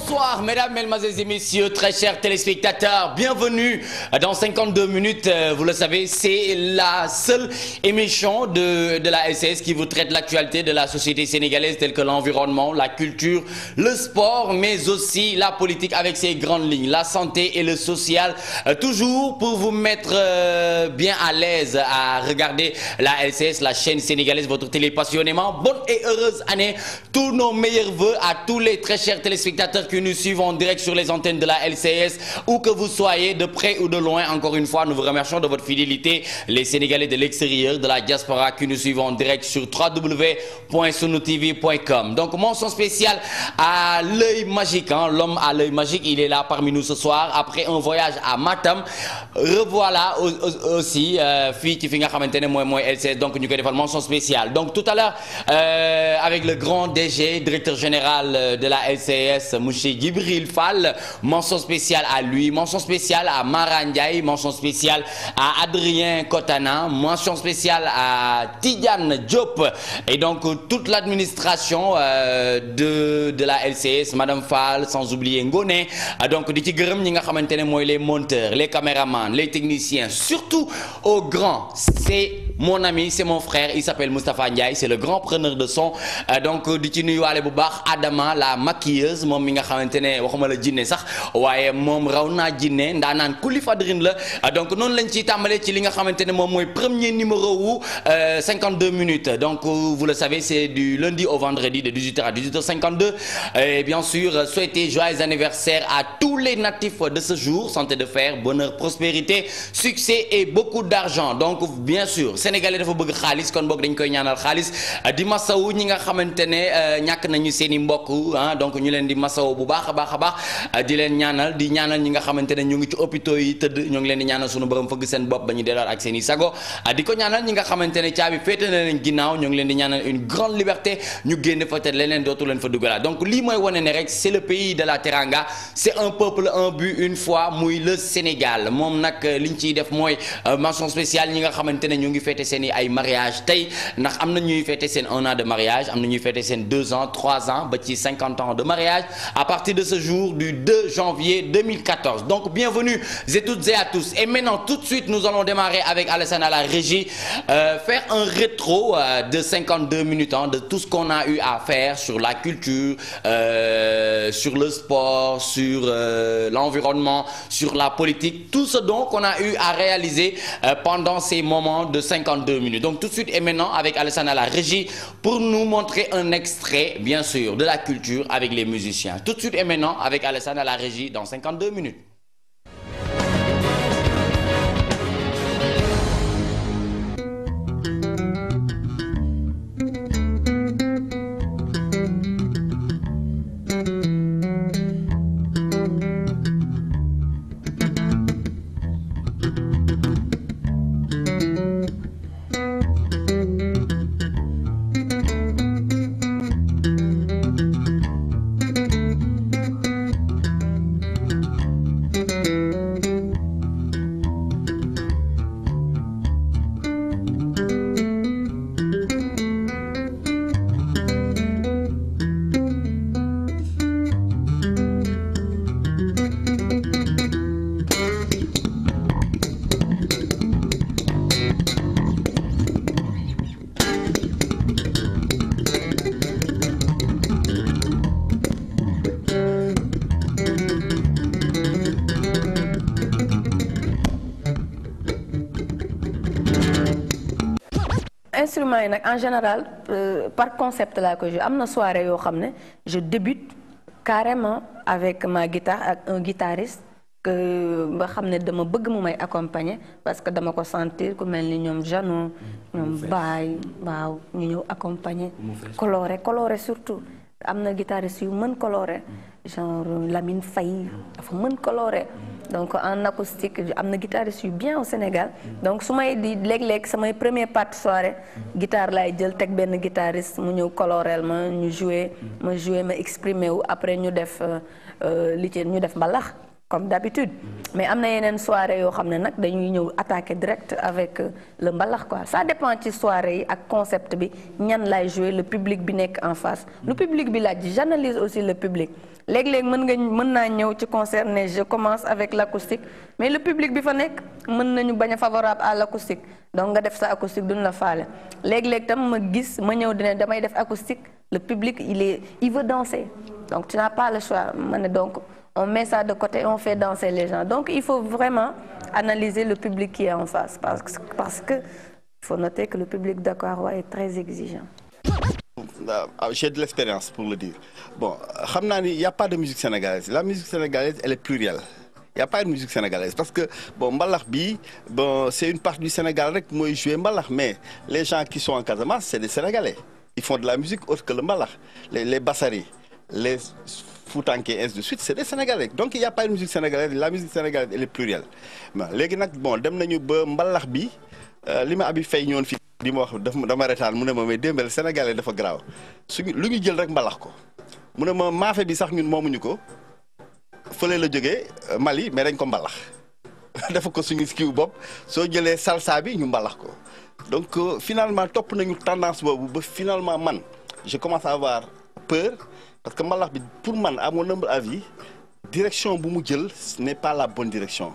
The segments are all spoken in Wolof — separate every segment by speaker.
Speaker 1: Bonsoir mesdames, mesdemoiselles et messieurs, très chers téléspectateurs, bienvenue dans 52 minutes. Vous le savez, c'est la seule émission de la LCS qui vous traite l'actualité de la société sénégalaise telle que l'environnement, la culture, le sport, mais aussi la politique avec ses grandes lignes, la santé et le social, toujours pour vous mettre bien à l'aise à regarder la LCS, la chaîne sénégalaise, votre télé passionnément. Bonne et heureuse année, tous nos meilleurs vœux à tous les très chers téléspectateurs qui nous suivent en direct sur les antennes de la LCS, où que vous soyez, de près ou de loin. Encore une fois, nous vous remercions de votre fidélité. Les Sénégalais de l'extérieur, de la diaspora qui nous suivent en direct sur www.sunutv.com. Donc, mention spéciale à l'œil magique, hein, l'homme à l'œil magique, il est là parmi nous ce soir. Après un voyage à Matam, revoilà aussi, fille qui fait moi LCS, donc nous avons une mention spéciale. Donc, tout à l'heure, avec le grand DG, directeur général de la LCS, M. Djibril Fall, mention spéciale à lui, mention spéciale à Mara Ndiaye, mention spéciale à Adrien Kotana, mention spéciale à Tidiane Diop et donc toute l'administration de la LCS, Madame Fall, sans oublier Ngone. Donc di ci gërëm ñi nga xamantene moy les monteurs, les caméramans, les techniciens, surtout aux grands. C'est mon ami, c'est mon frère, il s'appelle Moustapha Ndiaye, c'est le grand preneur de son. Donc di ci nuyuwaale bu baax Adama la maquilleuse, moom mi nga xamantene waxuma la jinne sax waaye moom raw naa jinne ndaanaan kuli fadrin la. Donc noonu lañ ciy tàmbalee ci li nga xamantene moom mooy premier numéro wu 52 minutes. Donc vous le savez, c'est du lundi au vendredi de 18h à 18h52. Et bien sûr, souhaiter joyeux anniversaire à tous les natifs de ce jour, santé de fer, bonheur, prospérité, succès et beaucoup d'argent. Donc bien sûr, Sénégalais dafa bëgg xaalis kon boog dañ koy ñaanal xaalis di masawu ñi nga xamantene ñàkk nañu seeni mbokk, donc ñu leen di masawu bu baax a baax di leen ñaanal di ñaanal ñi nga xamantene ñu ngi ci hôpitaux yi tëdd ñu ngi leen di ñaanal suñu borom fëgg seen bopp ba ñu delluwaat ak seeni sago di ko ñaanal ñi nga xamantene caabi féete na leen ginnaaw ñu ngi leen di ñaanal une grande liberté ñu génn fa te leneen dootu leen fa dugalaat. Donc lii mooy wane ne rek c'est le pays de la teranga, c'est un peuple un but une foi muy le Sénégal. Moom nag liñ ciy def mooy mention spéciale ñi nga xamantene ñu ngi féete seeni ay mariage tey ndax am na ñuy féete seen 1 an de mariage, am na ñuy féete seen 2 ans 3 ans ba ci 50 ans de mariage à partir de ce jour du 2 janvier 2014. Donc bienvenue et toutes et à tous. Et maintenant tout de suite nous allons démarrer avec Alassane à la régie, faire un rétro de 52 minutes de tout ce qu'on a eu à faire sur la culture, sur le sport, sur l'environnement, sur la politique, tout ce dont on a eu à réaliser pendant ces moments de 52 minutes. Donc tout de suite et maintenant avec Alassane à la régie pour nous montrer un extrait bien sûr de la culture avec les musiciens. Tout de suite et maintenant avec Alassane à la régie dans 52 minutes.
Speaker 2: Instrument yi nag en général par concept laa ko joué. Am na soirée yoo xam ne je débute carrément avec ma guitare ak un guitariste que ba xam ne dama bëgg mu may accompagner parce que dama ko sentir ku mel ni ñoom Jano ñoom Baye waaw ñu ñëw accompagner coloré surtout. Am na guitariste yu mën coloré genre Lamine Faye dafa mën coloré. Donc en acoustique am na guitariste yu bien au Sénégal. Donc su may di léeg-léeg samay première partie soirée guitare laay jël teg benn guitariste mu ñëw colorel ma ñu jouer ma exprimer wu après ñu def li ci ñu def mbalax comme d'habitude. Mais am na yeneen soirée yoo xam ne nag dañuy ñëw attaquer direct avec le mbalax quoi. Ça dépend ci soirée yi ak concept bi ñan lay jouer, le public bi nekk en face. Le public bi laaj, j'analyse aussi le public. léeg-léeg mën naa ñëw ci concert ne je commence avec l'acoustique mais le public bi fa nekk mën nañu bañ a favorable à l'acoustique donc nga def sa acoustique duñ la faale léeg-léeg tam ma ñëw dina damay def acoustique le public il veut danser donc tu n'as pas le choix ma ne donc on met ça de côté on fait danser les gens donc il faut vraiment analyser le public qui est en face parce que il faut noter que le public d'Aquaroa est très exigeant.
Speaker 3: J'ai de l'expérience pour le dire. Bon, il n'y a pas de musique sénégalaise. La musique sénégalaise, elle est plurielle. Il n'y a pas de musique sénégalaise parce que bon, mbalax bi, bon, c'est une partie du Sénégal rek mooy jouer mbalax, mais les gens qui sont en Casamance, c'est des Sénégalais. Ils font de la musique autre que le mbalax. Les Bassari, les Foutanké, et ainsi de suite, c'est des Sénégalais. Donc il n'y a pas de musique sénégalaise. La musique sénégalaise, elle est plurielle. Léegi nag bon, dem nañu ba mbalax bi li ma abi fay ñoon fi di ma wax dama retaan mu ne ma mais démbel sénégalais dafa garaaw suñu lu ñu jël rek mbalax ko mu ne ma maafe bi sax ñun moomuñu ko fële la jógee Mali mais dañ ko mbalax dafa ko suñu skiw bopp soo jëlee salsa bi ñu mbalax ko donc finalement topp nañu tendance boobu ba finalement man je commence à avoir peur parce que mbalax bi pour man à mon humble avis direction bu mu jël ce n'est pas la bonne direction.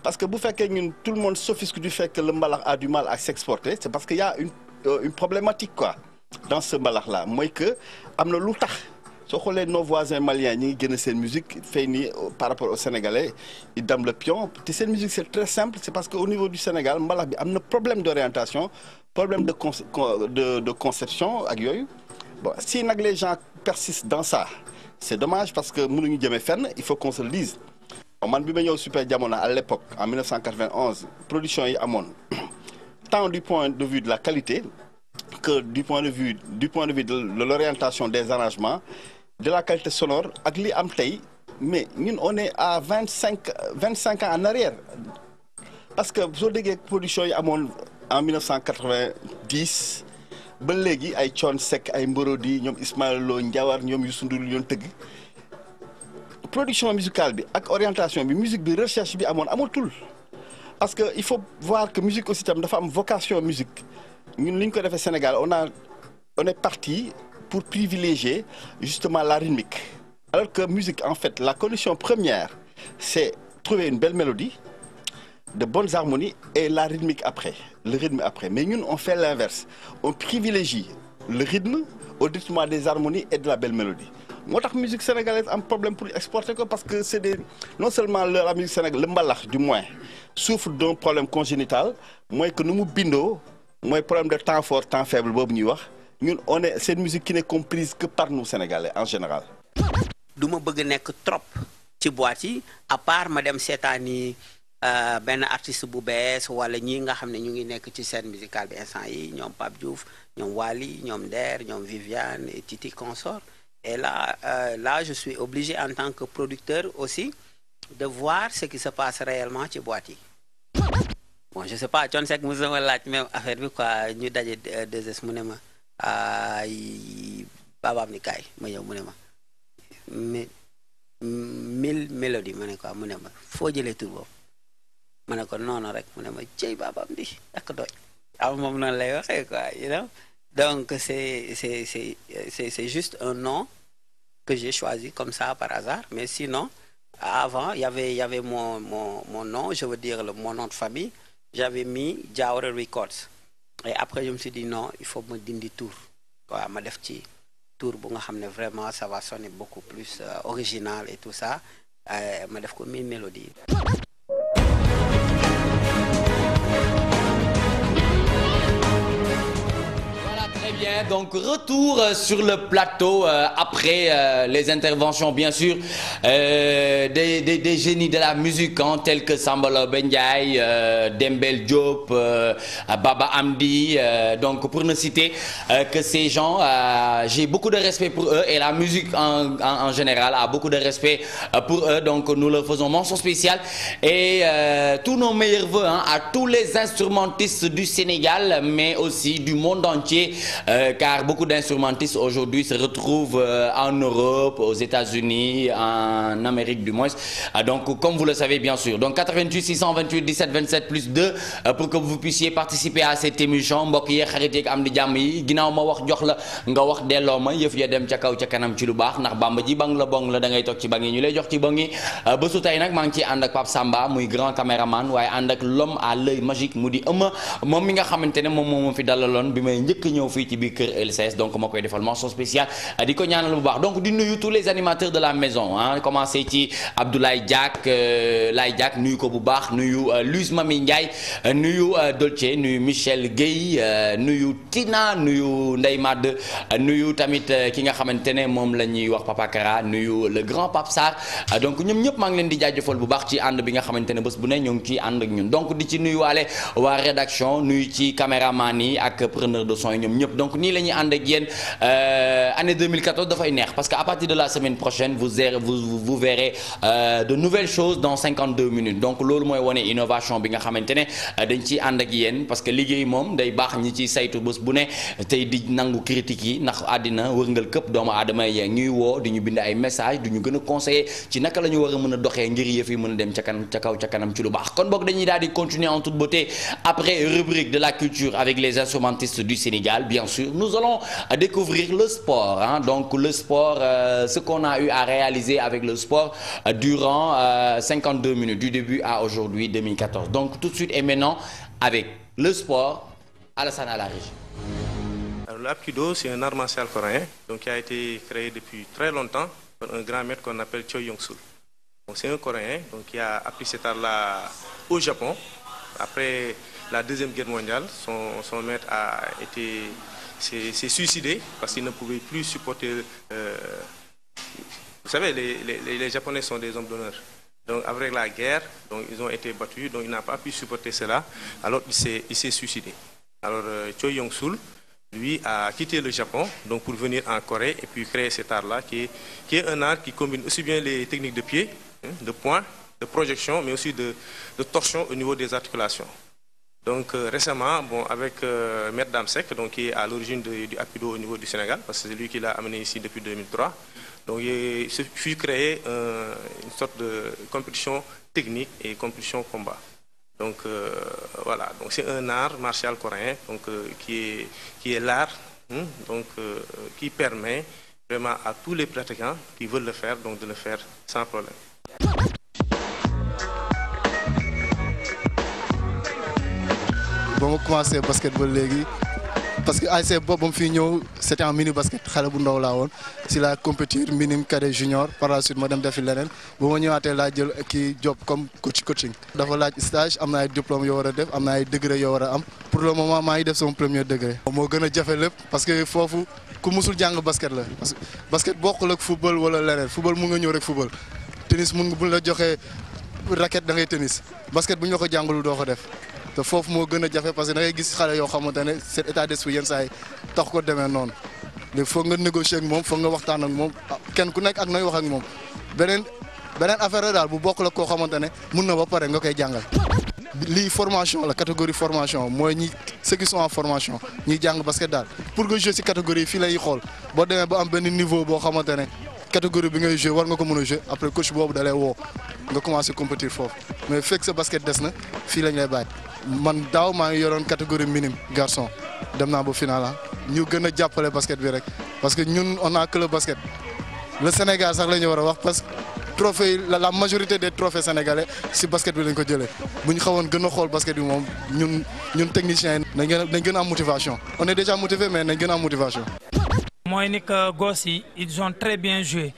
Speaker 3: Parce que vous faites que tout le monde s'offusque du fait que le mbalax a du mal à s'exporter, c'est parce qu'il y a une problématique quoi dans ce mbalax là. Moi que amna lu tax so xolé nos voisins maliens ñi ngi gëna seen musique fay ni par rapport aux Sénégalais ils dament le pion. Te seen musique c'est très simple, c'est parce que au niveau du Sénégal mbalax bi amna problème d'orientation, problème de conception ak yoyu. Bon, si nak les gens persistent dans ça, c'est dommage parce que mënuñu jëmé fenn, il faut qu'on se le dise. Man bi ma ñëw Super Jamono à l'époque en 1991 production yi amoon tant du point de vue de la qualité que du point de vue de l'orientation des arrangements de la qualité sonore ak li am tey mais ñun on est à 25 ans en arrière parce que soo déggee production yi amoon en 1990 ba léegi ay Thione Seck ay Mborodi ñoom Ismaël Lo Ndiawar ñoom Youssou Ndour ñoon tëgg production musicale bi ak orientation bi musique bi recherche bi amatul parce que il faut voir que musique aussi tam dafa am vocation musique ñun li ñu ko defee Sénégal on est parti pour privilégier justement la rythmique alors que musique en fait la condition première c'est trouver une belle mélodie de bonnes harmonies et la rythmique après le rythme après mais ñun on fait l'inverse on privilégie le rythme au détriment des harmonies et de la belle mélodie. Moo tax musique sénégalaise am problème pour exporter ko parce que c'est non seulement la musique sénégalaise le mbalax du moins souffre d'un problème congénital mooy que nu mu bindoo mooy problème de temps fort temps faible boobu ñuy wax ñun c'est une musique qui n'est comprise que par nous Sénégalais en général.
Speaker 4: du ma bëgg nekk trop ci boîte yi à part ma dem seetaani benn artiste bu bees wala ñi nga xam ne ñu ngi nekk ci scène musicale bi instant yi ñoom Pape Diouf ñoom Wally ñoom Der ñoom Viviane et Titi consort. Et là, je suis obligé en tant que producteur aussi de voir ce qui se passe réellement chez Boîte. Bon, je sais pas, Thione Seck mos na laaj même affaire bi quoi ñu daje 2S mu ne ma babaam ni kaay ma ñëw mu ne ma mais 1000 mélodies ma ne quoi mu ne ma foo jëlee tur boobu ma ne ko noonu rek mu ne ma jëy babaam di ak doy am moom noonu lay waxee quoi you know. Donc c'est juste un nom que j'ai choisi comme ça par hasard. Mais sinon, avant, il y avait mon nom, je veux dire mon nom de famille. J'avais mis Diawara Records. Et après, je me suis dit non, il faut me dindi tour. Ma def ci tour bu nga xam ne vraiment ça va sonner beaucoup plus original et tout ça. Ma def ko 1000 mélodies.
Speaker 1: Bien, donc retour sur le plateau après les interventions bien sûr des génies de la musique hein, tels que Samba Bendiaye, Dembel Diop, Baba Amdi, donc pour ne citer que ces gens, j'ai beaucoup de respect pour eux et la musique en général a beaucoup de respect pour eux, donc nous leur faisons mention spéciale et tous nos meilleurs vœux hein, à tous les instrumentistes du Sénégal mais aussi du monde entier. car beaucoup d'instrumentistes aujourd'hui se retrouvent en Europe, aux États-Unis, en Amérique du moins. Donc comme vous le savez bien sûr. Donc 88 628 17 27 plus 2 pour que vous puissiez participer à cette émission. Mbokk yi xarit yi am di jàmm yi ginnaaw ma wax jox la nga wax delloo ma yëf ya dem ca kaw ca kanam ci lu baax ndax Bamba ji bang la bong la da ngay toog ci bang yi ñu lay jox ci bong yi bésu tey nag maa ngi ciy ànd ak Pape Samba muy grand caméraman waaye ànd ak l'homme à l'œil magique mu di ëmma moom mi nga xamante ne moom moo fi dalaloon bi may njëkk ñëw fii ci biir kër LCS donc ma koy defal mention spéciale di ko ñaanal bu baax donc di nuyu tous les animateurs de la maison ah commencé ci Abdoulaye Diak Laye Diak nuyu ko bu baax nuyu Luz Mami Ndiaye nuyu Dolce nuyu Michel Gueye nuyu Tina nuyu Ndeye Mad nuyu tamit ki nga xamante ne moom la ñuy wax Papa Kara nuyu le grand Pape Sarr donc ñoom ñëpp maa ngi leen di jaajëfal bu baax ci ànd bi nga xamante ne bés bu ne ñoo ngi ciy ànd ak ñun donc di ci nuyuwaale waa rédaction nuyu ci caméraman yi ak preneur de son yi ñoom ñëpp donc nii la ñuy ànd ak yéen année 2014 dafay neex parce que à partir de la semaine prochaine vous verrez de nouvelles choses dans 52 minutes donc loolu mooy wane innovation bi nga xamante ne dañ ciy ànd ak yéen parce que liggéey moom day baax ñi ciy saytu bés bu ne tey di nangu critiques yi ndax àddina wërngal këpp doomu aadama yi ñuy woo di ñu bind ay message du ñu gën a conseiller ci naka la ñu war a mën a doxee ngir yëf yi mën a dem ca kanam ca kaw ca kanam ci lu baax kon boog dañuy daal di continuer en toute beauté après rubrique de la culture avec les instrumentistes du Sénégal bien sûr nous allons découvrir le sport hein? Donc le sport ce qu'on a eu à réaliser avec le sport durant 52 minutes du début à aujourd'hui 2014 donc tout de suite et maintenant avec le sport Alassane à la régie.
Speaker 5: Alors, l'Apkido, c'est un art martial coréen donc, qui a été créé depuis très longtemps par un grand maître qu'on appelle Choi Yong-sul. C'est un Coréen donc, qui a appris cet art-là au Japon. Après la Deuxième Guerre mondiale, son maître s'est suicidé parce qu'il ne pouvait plus supporter... vous savez, les Japonais sont des hommes d'honneur. Donc avec la guerre, donc, ils ont été battus, donc il n'a pas pu supporter cela, alors il s'est suicidé. Alors Choi Yong-sul, lui, a quitté le Japon donc, pour venir en Corée et puis créer cet art-là, qui est un art qui combine aussi bien les techniques de pied, de poing, de projection, mais aussi de torsion au niveau des articulations. Donc récemment, bon, avec Maître Damsek, donc, qui est à l'origine du Apkido au niveau du Sénégal, parce que c'est lui qui l'a amené ici depuis 2003, donc il se fut créé une sorte de compétition technique et compétition combat. Donc voilà, donc c'est un art martial coréen donc, qui est l'art donc qui permet vraiment à tous les pratiquants qui veulent le faire donc de le faire sans problème.
Speaker 6: Bon, on commence le basketball légui parce que ASC boobu ba mu fi ñëw c'était en mini basket xale bu ndaw laa woon si la compétir minime cadet junior par la suite ma dem defi leneen ba ma ñëwaatee laa jël kii job comme coaching dafa laaj stage am na ay diplôme yoo war a def am na ay degré yoo war a am pour le moment maa ngi def sama premier degré. moo gën a jafe lépp parce que foofu ku musul jàng basket la parce que basket bokkul ak football wala leneen football mun nga ñëw rek football tennis mun nga buñ la joxee raquette da ngay tennis basket bu ñu la ko jàngalu doo ko def. te foofu moo gën a jafe parce que da ngay gis xale yoo xamante ne cet état d'esprit yenn saa yi tax ko demee noonu léegi foog nga négocier ak moom foog nga waxtaan ak moom kenn ku nekk ak nooy wax ak moom beneen affaire daal bu bokk la koo xamante ne mun na ba pare nga koy jàngal. lii formation la catégorie formation mooy ñi ceux qui sont en formation ñiy jàng basket daal pour nga jouer ci catégorie fii lay xool boo demee ba am benn niveau boo xamante ne catégorie bi ngay jouer war nga ko mën a jouer après coach boobu da lay woo nga commencer compétir foofu mais fekk sa basket des na fii lañ lay bàyyi. man daaw maa ngi yoroon catégorie minime garçon dem naa ba final ñu gën a jàppale basket bi rek parce que ñun on a que le basket le Sénégal sax la ñu war a wax parce que trophée la majorité des trophées sénégalais si basket bi lañ ko jëlee bu ñu xawoon gën a xool basket bi moom ñun techniciens yi nañ gën a am motivation on est déjà motivé mais nañ gën a am motivation.
Speaker 7: mooy ni que gosses yi ils ont très bien joué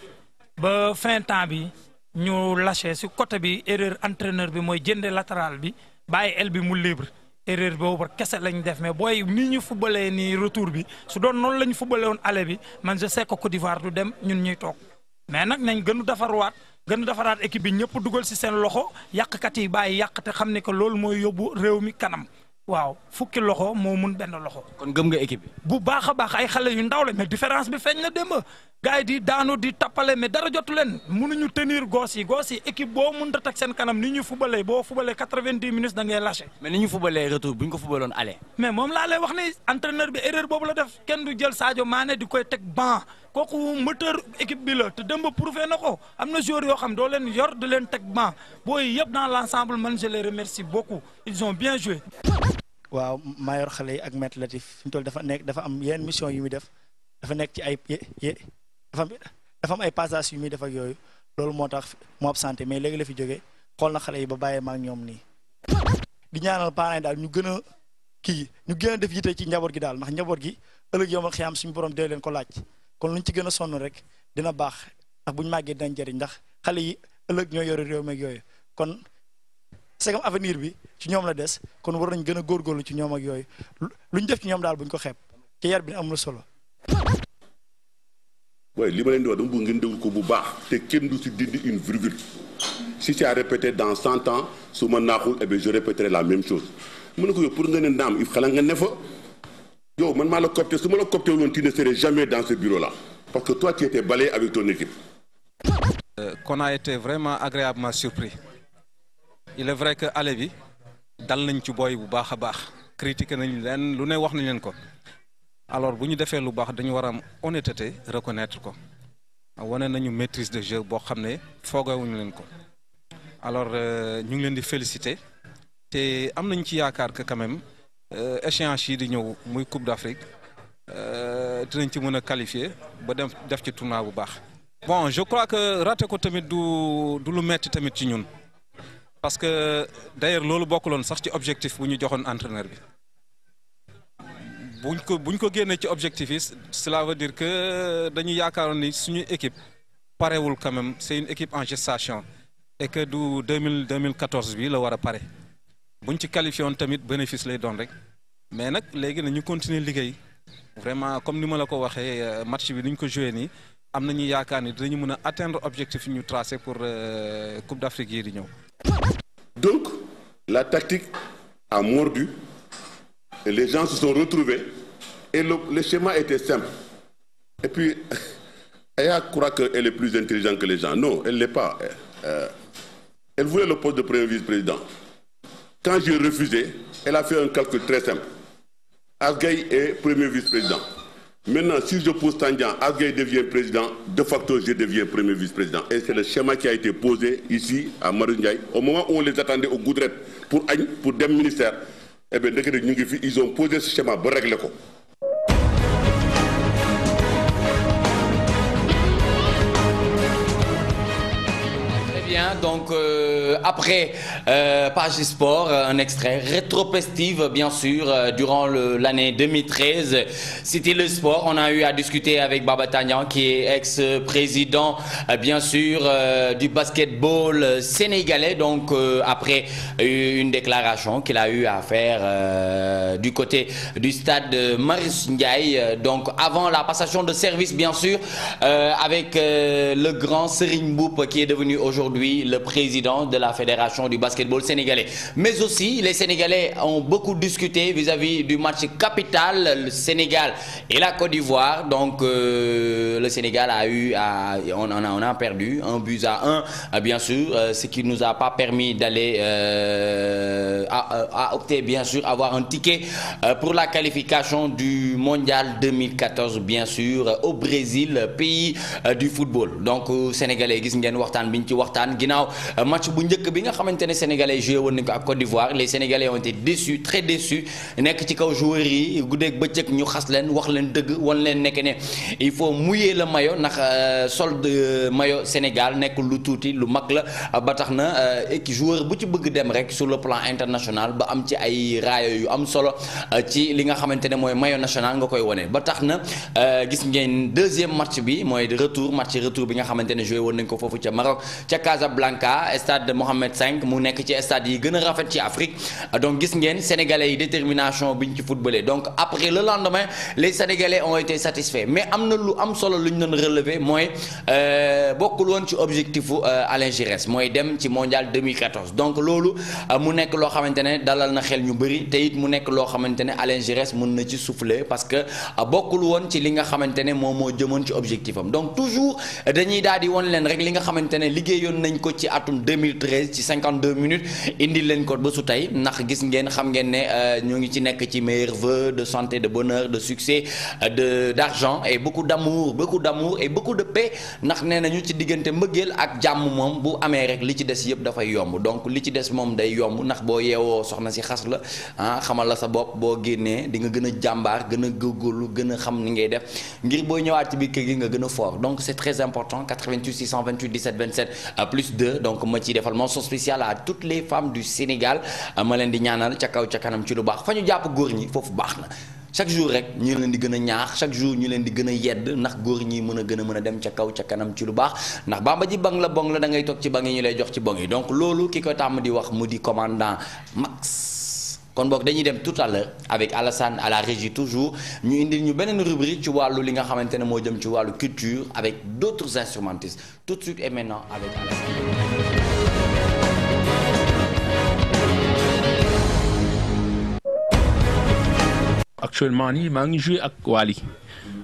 Speaker 7: ba fin temps bi ñu lâché si côté bi erreur entraîneur bi mooy jënde latéral bi. bàyyi el bi mu libre erreur boobu kese lañ def mais booy ni ñu footballee nii retour bi su doon noonu la ñu footballee woon aller bi man je sais que Côte d'Ivoire du dem ñun ñuy toog mais nag nañ gën a defaraat équipe bi ñëpp dugal si seen loxo yàqkat yi bàyyi yàq te xam ne que loolu mooy yóbbu réew mi kanam waaw fukki loxo moo mun benn loxo.
Speaker 1: kon gëm nga équipe bi.
Speaker 7: bu baax a baax ay xale yu ndaw la mais différence bi feeñ na démb gars yi di daanu di tappale mais dara jotu leen mënuñu tenir goos yi équipe boo mënut a teg seen kanam ni ñu fubalee boo fubalee 90 minutes da ngay lâché.
Speaker 1: mais ni ñu fubalee retour bu ñu ko fubaloon aller.
Speaker 7: mais moom laa lay wax ni entraîneur bi erreur boobu la def kenn du jël Sadio Mané di koy teg banc kooku moteur équipe bi la te démb prouvé na ko am na joueurs yoo xam doo leen yor di leen teg banc booy yëpp dans l'ensemble man je les remercie beaucoup ils ont bien joué.
Speaker 8: waaw maa yor xale yi ak Maître Latif fi mu toll dafa am yenn mission yu muy def dafa nekk ci ay dafa am ay passage yu muy def ak yooyu loolu moo tax mu absenté mais léegi la fi jógee xool na xale yi ba bàyyee ma ak ñoom nii. di ñaanal parents yi daal ñu gën a def yite ci njaboot gi daal ndax njaboot gi ëllëg yomal xiyaam suñu borom dee leen ko laaj kon luñ ci gën a sonn rek dina baax ndax buñ màggee dinañ jëriñ ndax xale yi ëllëg ñoo yore réew mi ak yooyu kon. segam avenir bi ci ñoom la des kon war nañ gën a góorgóorlu ci ñoom ak yooyu lu ñu def ci ñoom daal buñ ko xeeb ci yar bi am na solo.
Speaker 9: waaye li ma leen di wax dama bëgg ngeen déglu ko bu baax te kenn du si dindi une virgule si c'est à répéter dans 100 ans su ma naaxul eh bien je répéterai la même chose mu ne ko yow pour nga ne naam il xala nga ne fa yow man maa la copté su ma la copté woon tu ne serais jamais dans ce bureau là parce que toi tu étais balayé avec ton équipe.
Speaker 10: Qu'on a été vraiment agréablement surpris. Il est vrai que ale bi dal nañ ci booy bu baax a baax critiqué nañ leen lu ne wax nañ leen ko alors bu ñu defee lu baax dañu war a am honnêteté reconnaître ko wane nañu maîtrise de jeu boo xam ne foogawuñu leen ko alors ñu ngi leen di féliciter te am nañ ci yaakaar que quand même échéance yi di ñëw muy Coupe d'Afrique dinañ ci mën a qualifier ba dem def ci tournoi bu baax. Bon je crois que raté ko tamit du lu metti tamit ci ñun. Parce que d'ailleurs loolu bokkuloon sax ci objectif bu ñu joxoon entraîneur bi buñ ko génnee ci objectif yi cela veut dire que dañu yaakaaroon ni suñu équipe parewul quand même c'est une équipe en gestation et que du 2014 bi la war a pare buñ ci qualifié woon tamit bénéfice lay doon rek mais nag léegi na ñu continuer liggéey vraiment comme ni ma la ko waxee match bi ni ñu ko joué nii am nañu yaakaar ni dinañu mën a atteindre objectif yi ñu tracé pour Coupe d'Afrique yi di ñëw.
Speaker 9: Donc, la tactique a mordu et les gens se sont retrouvés et le schéma était simple. Et puis, Aya croit qu'elle est plus intelligente que les gens. Non, elle ne l'est pas. Elle voulait le poste de premier vice-président. Quand j'ai refusé, elle a fait un calcul très simple. Asgaï est premier vice-président. Maintenant, si je pose Tandian, Asgaï devient président, de facto, je deviens premier vice-président. Et c'est le schéma qui a été posé ici, à Marundiaï. Au moment où on les attendait au Goudret pour des ministères, eh bien, ils ont posé ce schéma pour régler quoi.
Speaker 1: Donc après page sport, un extrait rétrospective bien sûr durant l'année 2013. C'était le sport. On a eu à discuter avec Baba Tandian qui est ex-président bien sûr du basketball sénégalais. Donc après une déclaration qu'il a eu à faire du côté du stade Marius Ndiaye. Donc avant la passation de service bien sûr avec le grand Serigne Mboup qui est devenu aujourd'hui le président de la fédération du basketball sénégalais. Mais aussi, les Sénégalais ont beaucoup discuté vis-à-vis du match capital, le Sénégal et la Côte d'Ivoire. Donc, le Sénégal on a perdu 1-1, bien sûr, ce qui ne nous a pas permis d'aller à opter, bien sûr, avoir un ticket pour la qualification du Mondial 2014, bien sûr, au Brésil, pays du football. Donc, Sénégalais, gis ngeen waxtaan biñ ci waxtaan ginnaaw match bu njëkk bi nga xamante ne sénégalais joué woon nañ ko ak Côte d'Ivoire les sénégalais ont été déçus très déçus nekk ci kaw joueurs yi guddeeg bëccëg ñu xas leen wax leen dëgg wan leen nekk ne il faut mouiller le maillot ndax solde maillot Sénégal nekk lu tuuti lu mag la ba tax na joueur bu ci bëgg dem rek sur le plan international ba am ci ay raaya yu am solo ci li nga xamante ne mooy maillot national nga koy wone ba tax na gis ngeen deuxième match bi mooy match retour bi nga xamante ne joué woon nañ ko foofu ca Maroc ca Casablanca stade Mohamed V mu nekk ci stade yi gën a rafet ci Afrique donc gis ngeen sénégalais yi détermination biñ ci footballé donc après le lendemain les sénégalais ont été satisfaits mais am na lu am solo lu ñu doon relever mooy bokkul woon ci objectifu Alain Giresse mooy dem ci mondial 2014 donc loolu mu nekk loo xamante ne dalal na xel ñu bëri te it mu nekk loo xamante ne Alain Giresse mën na ci souffler parce que bokkul woon ci li nga xamante ne moom moo jëmoon ci objectif am donc toujours dañuy daal di won leen rek li nga xamante ne liggéeyoon nañ ko ci atum 2013 ci 52 minutes indi leen ko ba su tey ndax gis ngeen xam ngeen ne ñoo ngi ci nekk ci meilleurs vœux de santé de bonheur de succès d'argent et beaucoup d'amour et beaucoup de paix ndax nee nañu ci diggante mbëggeel ak jàmm moom bu amee rek li ci des yëpp dafay yomb donc li ci des moom day yomb ndax boo yeewoo soxna si xas la xamal la sa bopp boo génnee di nga gën a jàmbaar gën a góorgóorlu gën a xam ni ngay def ngir boo ñëwaat ci biir kër gi nga gën a fort donc c'est très important 88 628 17 27 plus 2 donc ma ciy defal mention spéciale à toutes les femmes du Sénégal ma leen di ñaanal ca kaw ca kanam ci lu baax fa ñu jàpp góor ñi foofu baax na chaque jour rek ñu leen di gën a ñaax chaque jour ñu leen di gën a yedd ndax góor ñi mën a dem ca kaw ca kanam ci lu baax ndax bamba ji bang la bong la da ngay toog ci bang yi ñu lay jox ci bong yi donc loolu ki ko tàmm di wax mu di commandant Max kon boog dañuy dem tout à l'heure avec Alassane à la régie toujours ñu indil ñu beneen rubrique ci wàllu li nga xamante ne moo jëm ci wàllu culture avec d'autres instrumentistes tout de suite et maintenant avec Alassane.
Speaker 11: Actuellement nii maa ngi joué ak Wally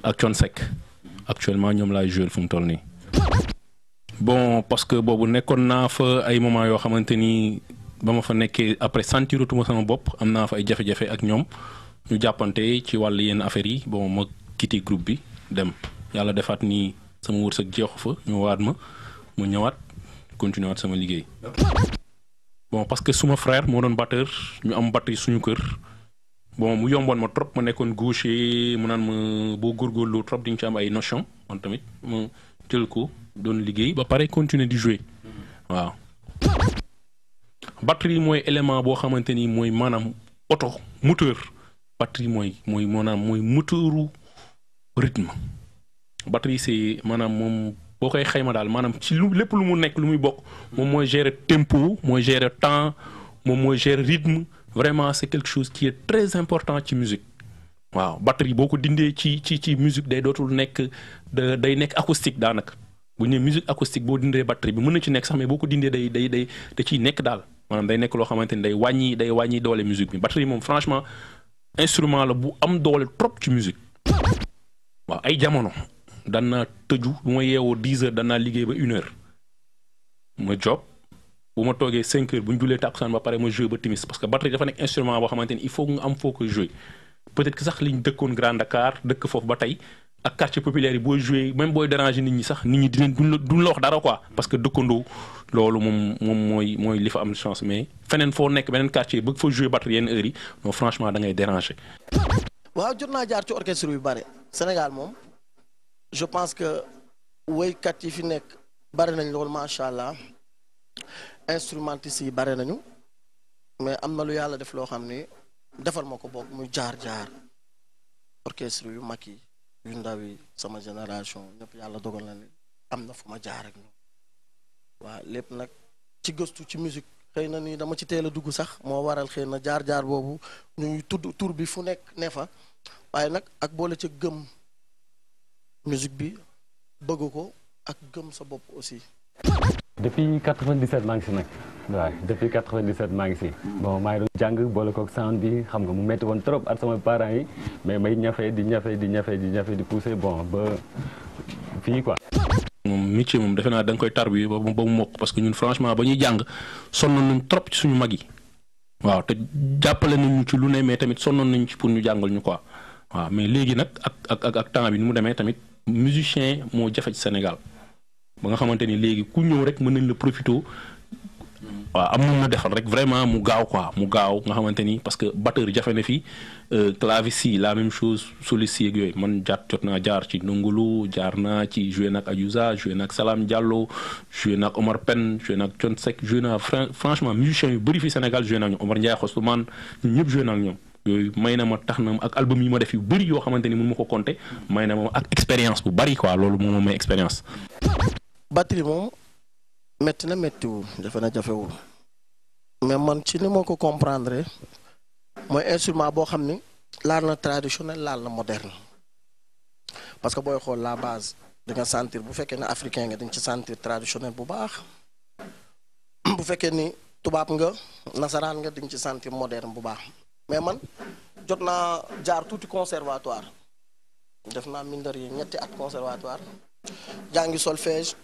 Speaker 11: ak Thione Seck actuellement ñoom laay joué fu mu toll nii bon parce que boobu nekkoon naa fa ay moment yoo xamante ni ba ma fa nekkee après sentiratuma sama bopp am naa fa ay jafe-jafe ak ñoom ñu jàppante ci wàll yenn affaires yi bon ma quitté groupe bi dem yàlla defaat ni sama wërsëg jeexu fa ñu waat ma ñëwaat continuer waat sama liggéey bon parce que suma frère moo doon batteur ñu am batterie suñu kër. bon mu yomboon ma trop ma nekkoon gaucher mu naan ma boo góorgóorlu trop di nga ci am ay notion man tamit ma jël ko doon liggéey ba pare continuer di jouer waaw. batterie mooy élément boo xamante ni mooy maanaam oto moteur batterie mooy maanaam mooy moteuru rythme batterie c'est maanaam moom boo koy xayma daal maanaam ci lépp lu mu nekk lu muy bokk moom mooy gérer tempo mooy gérer temps moom mooy gérer rythme. Vraiment c'est quelque chose qui est très important ci musique waaw batterie boo ko dindee ci musique day dootul nekk day nekk acoustique daanaka bu ñu nee musique acoustique boo dindee batterie bi mën na ci nekk sax mais boo ko dindee da ciy nekk daal maanaam day nekk loo xamante ni day wàññi doole musique bi batterie moom franchement instrument la bu am doole trop ci musique waaw ay jamono daan naa tëju bu ma yeewoo 10 heures daan naa liggéey ba 1 heure ma job bu ma toogee 5 heures bu ñu julee tàkkusaan ba pare ma joué ba timis parce que batterie dafa nekk instrument boo xamante ni il faut nga am foo ko joué peut-être que sax liñ dëkkoon Grand Dakar dëkk foofu ba tey ak quartier populaire yi booy joué même booy déranger nit ñi sax nit ñi duñ la wax dara quoi parce que dëkkandoo loolu moom mooy li fa am chance mais feneen foo nekk beneen quartier bëgg fa joué batterie yenn heures yi non franchement da ngay déranger.
Speaker 12: waaw jot naa jaar ci orchestre yu bare Sénégal moom je pense que woykat yi fi nekk bare nañ loolu macha allah. instrumentistes yi bare nañu mais am na lu yàlla def loo xam ni defal ma ko boog muy jaar orchestre yu mag yi yu ndaw yi sama génération ñëpp yàlla dogal na ni am na fu ma jaar ak ñoom waaw lépp nag ci gëstu ci musique xëy na ni dama ci teel a dugg sax moo waral xëy na jaar boobu ñuy tudd tur bi fu nekk ne fa waaye nag ak boole ca gëm musique bi bëgg ko ak gëm sa bopp aussi.
Speaker 13: depuis 97 maa ngi si nag waaw depuis 97 maa ngi si bon maa ngi doon jàng boole kook sound bi xam nga mu métti woon trop ak sama parents yi mais may di pousser bon ba fii quoi.
Speaker 11: moom métier moom defe naa da nga koy tarbi ba mu mokk parce que ñun franchement ba ñuy jàng sonnoon nañ trop ci suñu mag yi waaw te jàppale nañu ci lu ne mais tamit sonnoon nañ ci pour ñu jàngal ñu quoi waaw mais léegi nag ak temps bi ni mu demee tamit musicien moo jafe ci Sénégal. ba nga xamante ni léegi ku ñëw rek mën nañ la profité waaw am nañ la defal rek vraiment mu gaaw quoi mu gaaw nga xamante ni parce que batteur jafe na fi clavier la même chose soliste yeeg yooyu man jot naa jaar ci Ndongolo jaar naa ci joué nag Adiouza joué nag Salam Diallo joué nag Omar Pène joué nag Thione Seck joué naa franchement musiciens yu bëri fi Sénégal joué naa ñoom Omar Ndiaye Xoslumaan ñun ñëpp joué naa ak ñoom yooyu may na ma tax na ak album yi ma def yu bëri yoo xamante ni mun ma ko compter may na ma ak expérience bu bëri quoi loolu moom may expérience.
Speaker 12: batterie moom métti na méttiwul jafe na jafewul mais man ci ni ma ko comprendre mooy instrument boo xam ni laal na traditionnel laal na moderne parce que booy xool la base di nga sentir bu fekkee ne africain nga di nga ci sentir traditionnel bu baax bu fekkee ni tubaab nga nasaraan nga di nga ci sentir moderne bu baax mais man jot naa jaar tuuti conservatoire def naa mindar yi ñetti at conservatoire jàngi solfège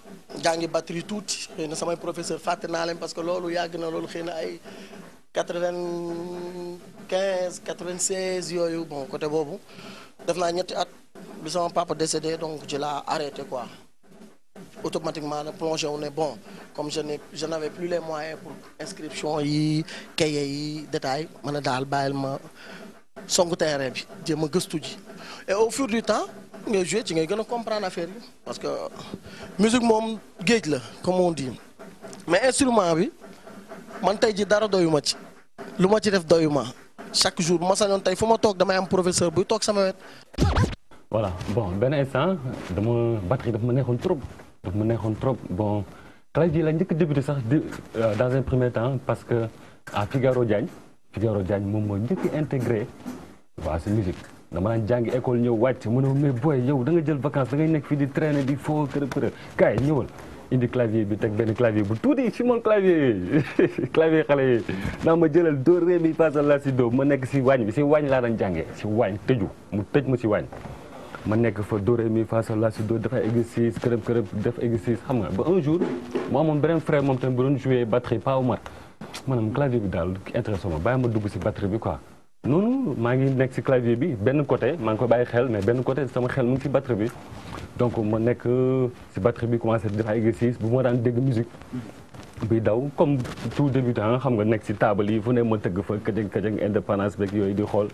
Speaker 12: jàngi batterie tuuti xëy na samay professeur fàtte naa leen parce que loolu yàgg na loolu xëy na ay 95 96 yooyu bon côté boobu def naa ñetti at bi sama papa décédé donc ci laa arrêté quoi automatiquement nag plongé wu ne bon comme je n'avais plus les moyens pour inscription yi cahier yi détail ma ne daal bàyyil ma songu terrain bi jéem a gëstu ji et au fur du temps ngay joué ci ngay gën a comprendre affaire yi parce que musique moom géej la comme on dit mais instrument bi man tey ji dara doyuma ci lu ma ci def doyuma chaque jour bu ma sañoon tey fu ma toog damay am professeur buy toog sama wet.
Speaker 13: voilà bon benn instant dama batterie daf ma neexoon trop bon clavier la njëkk a débuté sax dans un premier temps parce que à Figaro Diagne moom moo njëkk intégré waaw si musique dama daan jàngi école ñëw wàcc mu ne mais boy yow da nga jël vacances da ngay nekk fii di traîner di foo kërëb kaay ñëwal indi clavier bi teg benn clavier bu tuuti si mon clavier clavier xale yi naa ma jëlal do ré mi fa sol la si do ma nekk si waañ bi si waañ laa daan jàngee si waañ tëju mu tëj ma si waañ ma nekk fa do ré mi fa sol la si do dafay exercice kërëb def exercice xam nga ba un jour mu amoon beneen frère moom tamit bu doon jouer batterie pas Omar maanaam clavier bi daal intéressé ma bàyyi ma dugg si batterie bi quoi noonu maa ngi nekk si clavier bi benn côté maa ngi ko bàyyi xel mais benn côté sama xel mu ngi si batterie bi donc ma nekk si batterie bi commencé def ay exercice bu ma daan dégg musique bi daw comme tout débutant xam nga nekk si table yi fu ne ma tëgg fa këjëng indépendance beeg yooyu di xool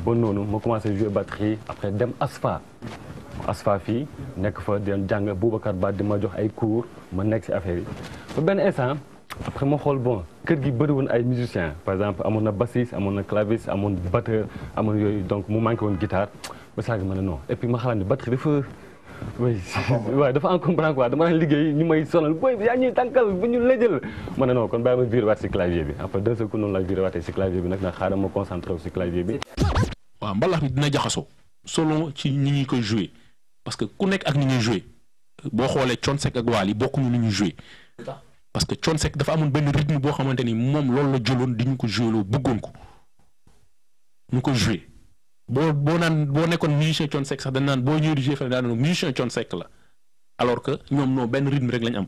Speaker 13: ba noonu ma commencé jouer batterie après dem ASFA fii nekk fa di jàng Boubacar Ba di ma jox ay cours ma nekk si affaire yi ba benn instant après ma xool bon kër gi bëri woon ay musiciens par exemple amoon na bassiste amoon na claviste amoon batteur amoon yooyu donc mu manqué woon guitare ba saa ma ne non et puis ma xalaat ni batterie dafa waaw dafa encombrant quoi dama daan liggéey ñu may sonal booy yaa ñuy tànkal bu ñu lëjël ma ne non kon bàyyi ma viré waat si clavier bi après 2 secondes noonu la viré waatee si clavier bi nag xaaral ma concentré wu si clavier bi.
Speaker 11: waaw mbalax mi dina jaxasoo selon ci ñi ñuy koy joué parce que ku nekk ak ni ñuy joué boo xoolee Thione Seck ak Wally bokkuñu ni ñuy joué. parce que Thione Seck dafa amoon benn rythme boo xamante ni moom loolu la jëloon di ñu ko joué loo bëggoon ko ñu ko joué boo nekkoon musicien Thione Seck sax dañ naan boo ñëwee di joué fenn daan musicien Thione Seck la alors que ñoom non benn rythme rek lañ am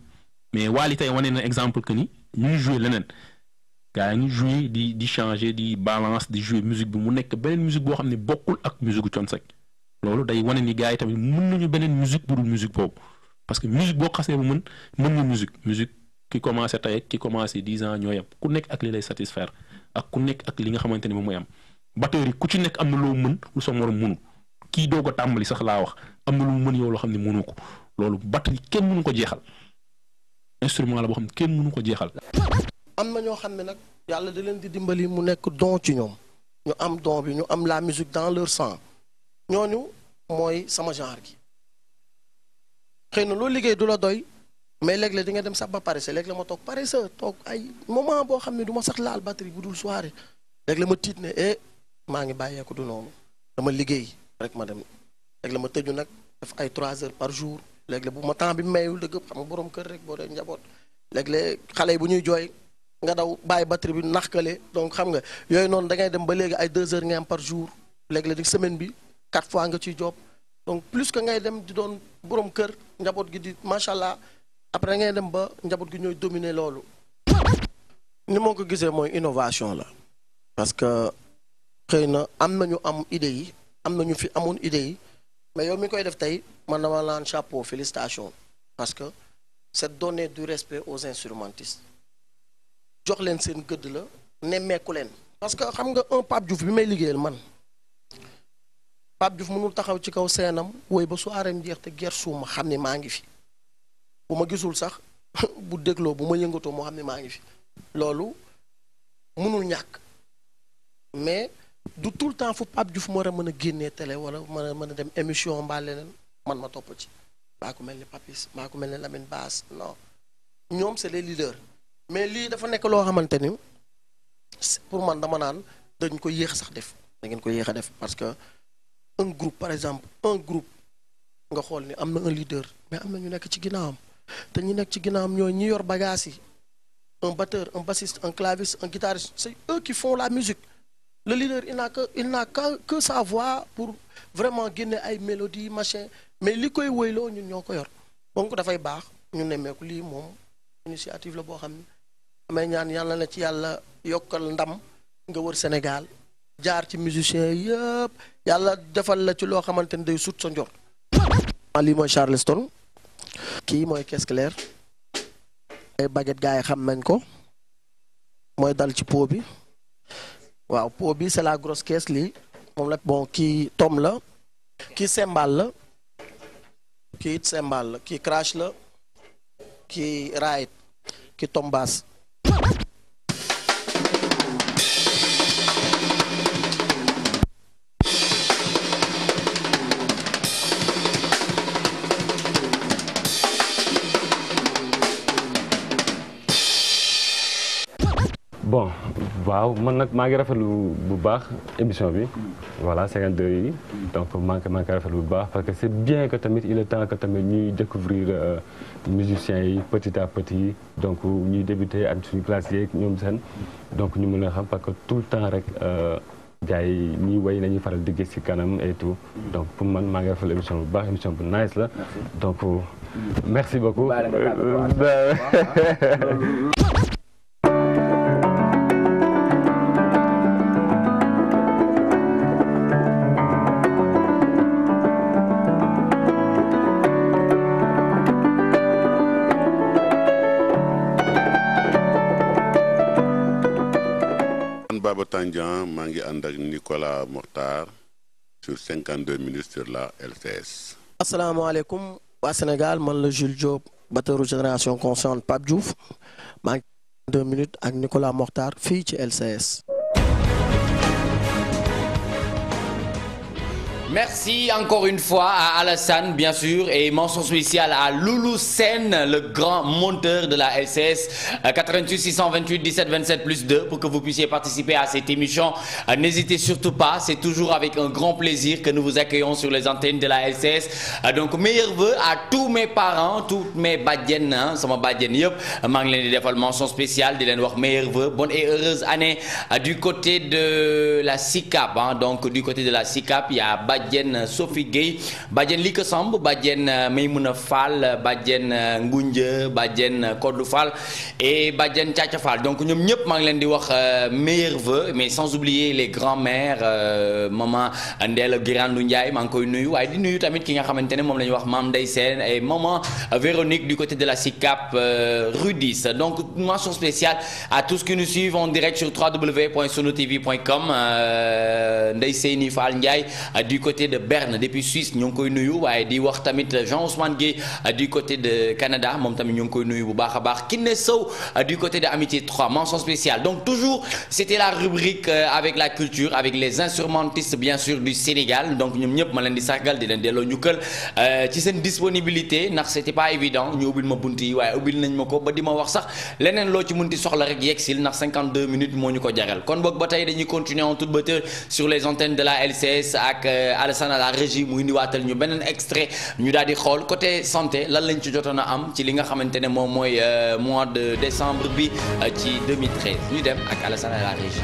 Speaker 11: mais Wally tey wane na exemple que ni ñu ngi joué leneen gars yi ñu joué di changer di balance di joué musique bi mu nekk beneen musique boo xam ne bokkul ak musique gu Thione Seck loolu day wane ni gars yi tamit mën nañu beneen musique bu dul musique boobu parce que musique boo xasee bu mën nga musique ki commencé tey ki commencé 10 ans ñoo yem ku nekk ak li lay satisfaire ak ku nekk ak li nga xamante ni moom mooy am batteur yi ku ci nekk am na loo mën lu sa morom mënu kii doog a tàmbali sax laa wax am na lu mu mën yow loo xam ne mënu ko loolu batterie kenn mënu ko jeexal instrument la boo xam ne kenn mënu ko jeexal.
Speaker 12: am na ñoo xam ne nag yàlla da leen di dimbali mu nekk don ci ñoom ñu am don bi ñu am la musique dans leur sang ñooñu mooy sama genre gi xëy na loo liggéey du la doy. mais léeg-léeg di nga dem sax ba pare sa léeg-léeg ma toog pare sa toog ay moment boo xam ne du ma sax laal batterie bu dul soirée léeg-léeg ma tiit ne maa ngi bàyyeeku du noonu dama liggéey rek ma dem léeg-léeg ma tëju nag def ay 3 heures par jour léeg-léeg bu ma temps bi mayul dëgg xam nga borom kër rek boo dee njaboot léeg-léeg xale yi bu ñuy jooy nga daw bàyyi batterie bi naxkale donc xam nga yooyu noonu da ngay dem ba léegi ay 2 heures ngay am par jour léeg-léeg semaine bi 4 fois nga ciy job donc plus que ngay dem di doon borom kër njaboot gi di macha allah. après ngay dem ba njaboot gi ñooy dominer loolu ni moo ko gisee mooy innovation la parce que xëy na am nañu am idée yi am nañu fi amoon idée yi mais yow mi koy def tey man dama laan chapeau félicitations parce que c'est donner du respect aux instrumentistes jox leen seen gëdd la nemmeeku leen parce que xam nga un Pape Diouf bi may liggéeyal man Pape Diouf mënul taxaw ci kaw seenam woy ba su aareem jeex te gersuuma xam ne maa ngi fi bu ma gisul sax bu dégloo bu ma yëngatoo moo xam ne maa ngi fi loolu mënul ñàkk mais du tout le temps fu Pape Diouf moo war a mën a génnee télé wala mën a dem émission mbaa leneen man ma topp ci maa ko mel ni Papis maa ko mel ni Lamine Bass non ñoom c'est les leaders mais lii dafa nekk loo xamante ni pour man dama naan dañ ko yéex sax def da ngeen ko yéex a def parce que un groupe par exemple un groupe nga xool ni am na un leader mais am na ñu nekk ci ginnaawam te ñu nekk ci ginnaawam ñooy ñi yor bagage yi un batteur un bassiste un claviste un guitariste c'est eux qui font la musique le leader il n'a que sa voix pour vraiment génne ay mélodies machin mais li koy woyloo ñun ñoo ko yor donc dafay baax ñu nemmeeku lii moom initiative la boo xam ne amay ñaan yàlla na ci yàlla yokkal ndam nga wër Sénégal jaar ci musiciens yëpp yàlla defal la ci loo xamante ni day sut sa njort. lii mooy Charleston kii mooy caisse claire ay baguette gars yi xam nañ ko mooy dal ci pot bi waaw pot bi c'est la grosse caisse lii moom la bon kii tom la kii cymbale la kii it cymbale la kii crash la kii right kii tom basse.
Speaker 13: bon waaw man nag maa ngi rafetlu bu baax émission bi voilà 52 yi donc maa ngi koy rafetlu bu baax parce que c'est bien que tamit il est temps que tamit ñuy découvrir musiciens yi petit à petit donc ñuy débuter ak suñu classe yeeg ñoom seen donc ñu mën a xam parce que tout le temps rek gars yi ñuy way nañuy faral di gis ci kanam et tout donc pour man maa ngi rafetlu émission bu baax émission bu nice la donc merci beaucoup.
Speaker 9: Baba Tandian maa ngi ànd ak Nicolas Mokhtar sur 52 minutes sur la LCS.
Speaker 12: asalaamaaleykum waa Sénégal man la Jules Diop batteuru génération consciente Pape Diouf maa ngi 2 minutes ak Nicolas Mokhtar fii ci LCS.
Speaker 1: Merci encore une fois à Alassane, bien sûr, et mention spéciale à Loulou Sen, le grand monteur de la LCS. 88 628 17 27 plus 2 pour que vous puissiez participer à cette émission. N'hésitez surtout pas, c'est toujours avec un grand plaisir que nous vous accueillons sur les antennes de la LCS. Donc, meilleurs vœux à tous mes parents, toutes mes badjen, sama badjen yep. maa ngi leen di defal mention spéciale, di leen wax meilleurs vœux, bonne et heureuse année du côté de la SICAP. Donc, du côté de la SICAP, il y a Badjen Sophie Gueye, Badjen Lika Samb, Badjen Maymouna Fall, Badjen Ngunje, Badjen Kodou Fall et Badjen Tchacha Fall. Donc ñoom ñëpp maa ngi leen di wax meilleurs vœux, mais sans oublier les grands-mères, maman Ndella Girandou Ndiaye maa ngi koy nuyu waaye di nuyu tamit ki nga xamante ne moom la ñuy wax Mame Ndeye Sène et maman Véronique du côté de la SICAP Rudis. Donc mention spéciale à tous qui nous suivent en direct sur www.sonotv.com. Ndeye Seyni Fall Ndiaye du côté de Berne depuis Suisse ñoo ngi koy nuyu waaye di wax tamit Jean-Ousmane Gueye du côté de Canada moom tamit ñoo ngi koy nuyu bu baax a baax Kiné Sow du côté de Amitié 3 mention spéciale. Donc toujours c'était la rubrique avec la culture avec les instrumentistes bien sûr du Sénégal donc ñoom ñëpp ma leen di sargal di leen delloo njukkal ci seen disponibilité ndax c'était pas évident ñu ubbil ma bunt yi waaye ubbil nañ ma ko ba di ma wax sax leneen loo ci munti soxla rek yegsil ndax 52 minutes moo ñu ko jaral kon boog ba tey dañuy continuer en toute beauté sur les antennes de la LCS ak Alassane à la régie muy indiwaatal ñu beneen extrait ñu daal di xool côté santé lan lañ ci jotoon a am ci li nga xamante ne moom mooy mois de décembre bi ci 2013 ñu dem ak Alassane à la régie.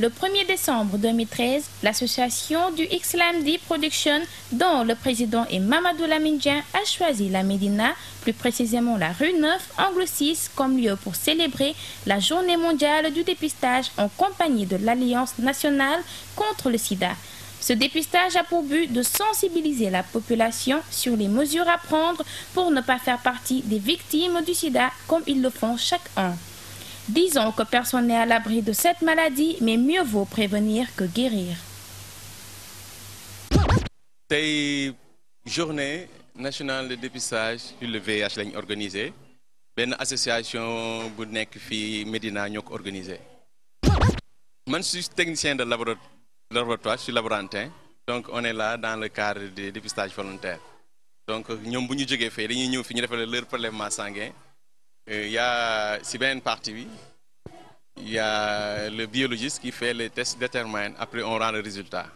Speaker 14: Le 1er décembre 2013, l'association du Xlamdi Production, dont le président est Mamadou Lamine Dieng, a choisi la Médina, plus précisément la rue 9, angle 6, comme lieu pour célébrer la journée mondiale du dépistage en compagnie de l'Alliance nationale contre le sida. Ce dépistage a pour but de sensibiliser la population sur les mesures à prendre pour ne pas faire partie des victimes du sida comme ils le font chaque an. Disons que personne n'est à l'abri de cette maladie, mais mieux vaut prévenir que guérir.
Speaker 5: Tey journée nationale de dépistage sur le VIH lañ organisé benn association bu nekk fii Médina ñoo ko organisé. Man je suis technicien de laboratoire, je suis laborantin, donc on est là dans le cadre du dépistage volontaire.
Speaker 15: donc ñoom bu ñu jógee fee dañuy ñëw fi ñu defal leur prélèvement sanguin il y a si beneen partie bi il y a le biologiste qui fait les tests déterminent après on rend le résultat.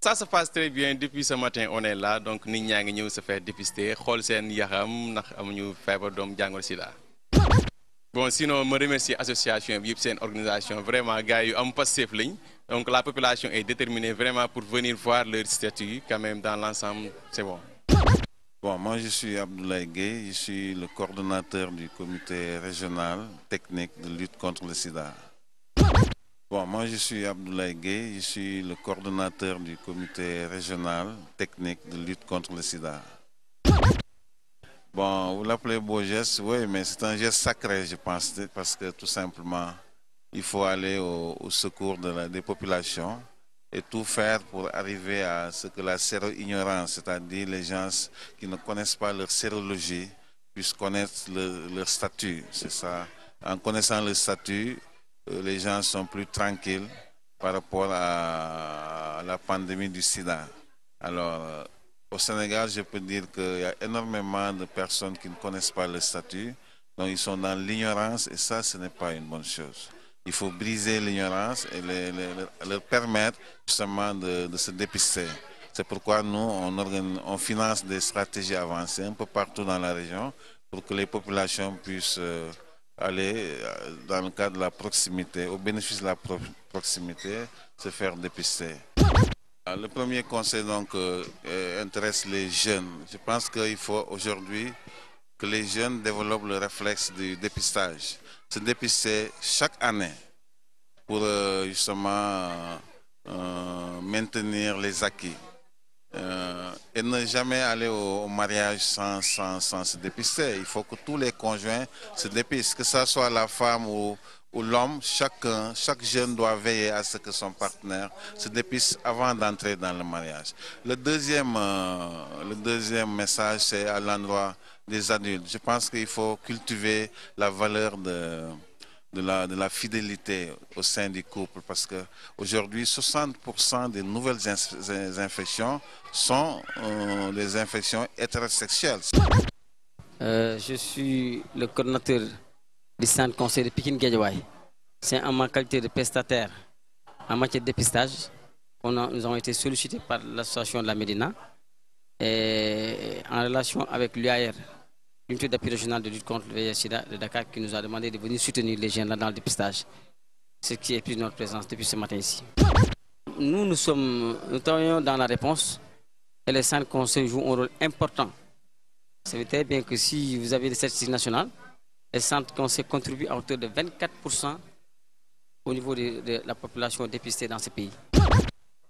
Speaker 15: Ça se passe très bien depuis ce matin on est là donc nit ñaa ngi ñëw se faire dépister xool seen yaxam ndax amuñu feebar doom jàngoro sida. Bon sinon me remercier association bi yëpp seen organisation vraiment gars yu am Pastef lañ donc la population est déterminée vraiment pour venir voir leur statut quand même dans l'ensemble c'est bon.
Speaker 16: Bon, moi je suis Abdoulaye Gueye, je suis le coordonnateur du comité régional technique de lutte contre le sida. Bon, moi je suis Abdoulaye Gueye, je suis le coordonnateur du comité régional technique de lutte contre le sida. Bon, vous l'appelez beau geste, oui, mais c'est un geste sacré, je pense, parce que tout simplement, il faut aller au secours des populations et tout faire pour arriver à ce que la séro-ignorance, c'est-à-dire les gens qui ne connaissent pas leur sérologie, puissent connaître leur statut. C'est ça. En connaissant le statut, les gens sont plus tranquilles par rapport à la pandémie du sida. Alors, au Sénégal, je peux dire qu'il y a énormément de personnes qui ne connaissent pas le statut, donc ils sont dans l'ignorance et ça, ce n'est pas une bonne chose. Il faut briser l'ignorance et leur permettre justement de se dépister. C'est pourquoi nous, on finance des stratégies avancées un peu partout dans la région pour que les populations puissent aller dans le cadre de la proximité, au bénéfice de la proximité, se faire dépister. Le premier conseil donc intéresse les jeunes. Je pense qu'il faut aujourd'hui que les jeunes développent le réflexe du dépistage. Se dépister chaque année pour justement maintenir les acquis et ne jamais aller au mariage sans se dépister. Il faut que tous les conjoints se dépistent, que ce soit la femme ou l'homme, chaque jeune doit veiller à ce que son partenaire se dépiste avant d'entrer dans le mariage. Le deuxième message, c'est à l'endroit des adultes. Je pense qu'il faut cultiver la valeur de la fidélité au sein du couple parce qu'aujourd'hui, 60% des nouvelles infections sont des infections hétérosexuelles.
Speaker 4: Je suis le coordonnateur du centre conseil de Pikine Guédiawaye. C'est en ma qualité de prestataire en matière de dépistage. Nous avons été sollicités par l'association de la Médina et en relation avec l'UAR, l'unité d'appui régional de lutte contre le VIH-Sida de Dakar, qui nous a demandé de venir soutenir les jeunes dans le dépistage, ce qui explique notre présence depuis ce matin ici. Nous travaillons dans la réponse et les centres conseils jouent un rôle important. Vous savez très bien que si vous avez des statistiques nationales, les centres conseils contribuent à hauteur de 24% au niveau de la population dépistée dans ce pays.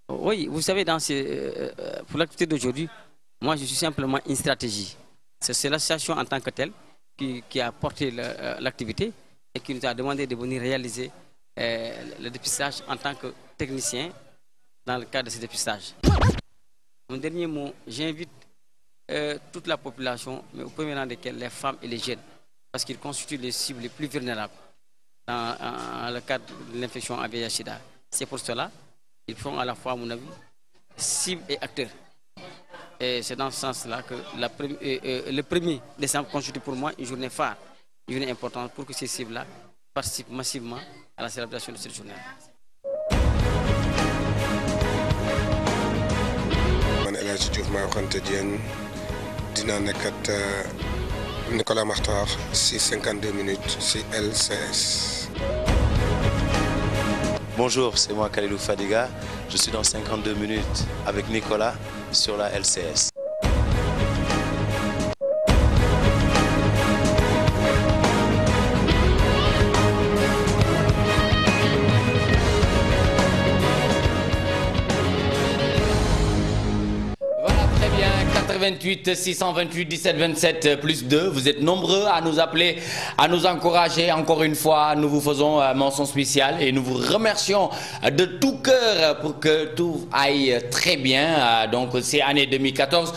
Speaker 4: Oui, vous savez, pour l'activité d'aujourd'hui, moi je suis simplement une stratégie. C'est l'association en tant que telle qui a porté l'activité et qui nous a demandé de venir réaliser le dépistage en tant que technicien dans le cadre de ce dépistage. Mon dernier mot, j'invite toute la population, mais au premier rang desquels les femmes et les jeunes, parce qu'ils constituent les cibles les plus vulnérables dans le cadre de l'infection à VIH-Sida. C'est pour cela qu'ils font à la fois, à mon avis, cibles et acteurs. Et c'est dans ce sens-là que le 1er décembre constitue pour moi une journée phare, une journée importante pour que ces cibles-là participent massivement à la célébration de cette journée.
Speaker 17: Man El Hadji Diouf maa waxante Diène dina nekkat Nicolas Makhtar si 52 minutes si LCS.
Speaker 18: Bonjour, c'est moi Khalilou Fadiga. Je suis dans 52 minutes avec Nicolas sur la LCS.
Speaker 1: Voilà, très bien. 88 628 17 27 plus 2. Vous êtes nombreux à nous appeler, à nous encourager. Encore une fois, nous vous faisons mention spéciale et nous vous remercions de tout cœur pour que tout aille très bien. Donc, c'est année 2014.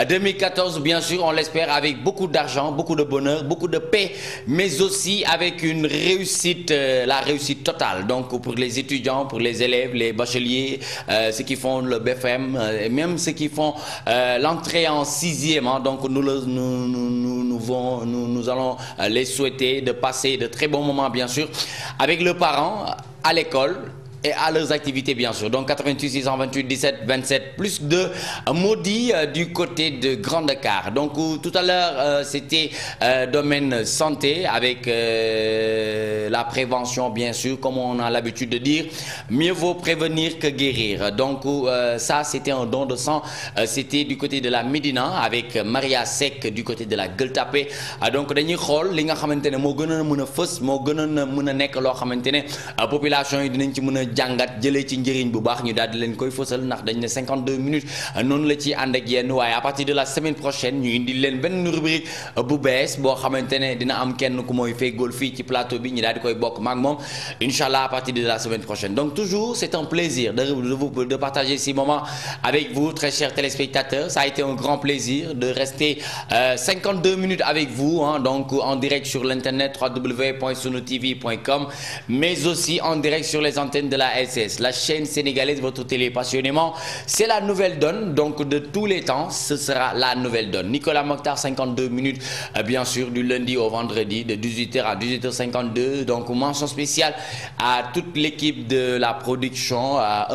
Speaker 1: 2014, bien sûr, on l'espère avec beaucoup d'argent, beaucoup de bonheur, beaucoup de paix, mais aussi avec une réussite, la réussite totale. Donc, pour les étudiants, pour les élèves, les bacheliers, ceux qui font le BFM, et même ceux qui font l'entrée en en 6e, hein, donc nous allons les souhaiter de passer de très bons moments, bien sûr, avec le parent à l'école et à leurs activités, bien sûr. Donc 88 628 17 27 plus de Maudit du côté de Grand Dakar. Donc tout à l'heure c'était domaine santé avec la prévention, bien sûr, comme on a l'habitude de dire, mieux vaut prévenir que guérir. Donc ça c'était un don de sang, c'était du côté de la Médina avec Maria Seck du côté de la Gueule Tapée. Donc dañuy xool li nga xamantene moo gënoon a mën a fës, moo gënoon a mën a nekk loo xamantene population yi dinañ ci mën a jàngat jëlee ci njëriñ bu baax ñu daal di leen koy fësal ndax dañ ne 52 minutes noonu la ci ànd ak yéen waaye à partir de la semaine prochaine ñu indi leen benn rubrique bu bees boo xamante ne dina am kenn ku mooy feggool fii ci plateau bi ñu daal di koy bokk maag moom inchallah à partir de la semaine prochaine. Donc toujours c'est un plaisir de partager ces moments avec vous très chers téléspectateurs. Ça a été un grand plaisir de rester 52 minutes avec vous, hein, donc en direct sur l'internet www.sunutv.com, mais aussi en direct sur les antennes de la LCS, la chaîne sénégalaise, votre télé passionnément. C'est la nouvelle donne, donc de tous les temps, ce sera la nouvelle donne. Nicolas Mokhtar, 52 minutes, bien sûr, du lundi au vendredi, de 18h à 18h52. Donc, mention spéciale à toute l'équipe de la production, à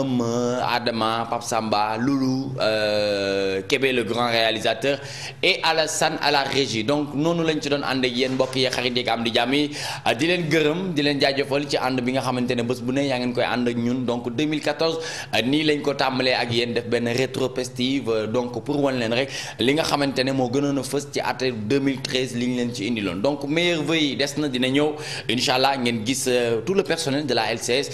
Speaker 1: Adama, Pape Samba, Loulou, Kébé, le grand réalisateur, et Alassane à la régie. Donc, nous nous l'avons donné ànd ak yéen mbokk yi xarit yi am di jàmm yi di leen gërëm di leen jaajëfal ci ànd bi nga xamante ne bés bu ne yaa ngeen koy ànd ak ñun. Donc 2014 nii lañ ko tàmbalee ak yéen def benn rétrospective donc pour wan leen rek li nga xamante ne moo gënoon a fës ci at 2013 li ñu leen ci indiloon. Donc meilleurs vœux yi des na dina ñëw incha allah ngeen gis tout le personnel de la LCS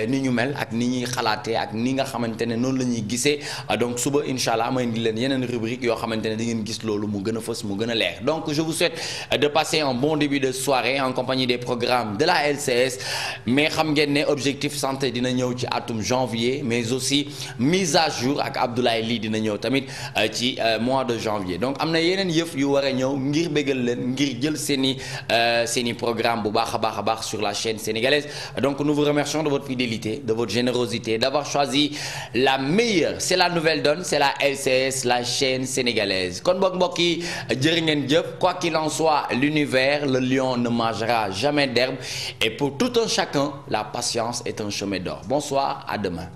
Speaker 1: ni ñu mel ak ni ñuy xalaatee ak ni nga xamante ne noonu la ñuy gisee. Donc suba incha allah ma indi leen yeneen rubrique yoo xamante ne di ngeen gis loolu mu gën a fës mu gën a leer. Donc je vous souhaite de passer un bon début de soirée en compagnie des programmes de la LCS, mais xam ngeen ne objectif santé dina ñëw ci atum janvier, mais aussi mise à jour ak Abdoulaye Ly dina ñëw tamit ci mois de janvier. Donc am na yeneen yëf yu war a ñëw ngir bégal leen ngir jël seeni programme bu baax a baax sur la chaîne sénégalaise. Donc nous vous remercions de votre fidélité, de votre générosité, d'avoir choisi la meilleure. C'est la nouvelle donne, c'est la LCS, la chaîne sénégalaise. Kon mbokk yi jërë ngeen jëf, quoi qu'il en soit, l'univers, le lion ne mangera jamais d'herbe, et pour tout un chacun, la patience est un chemin d'or. Bonsoir, à demain.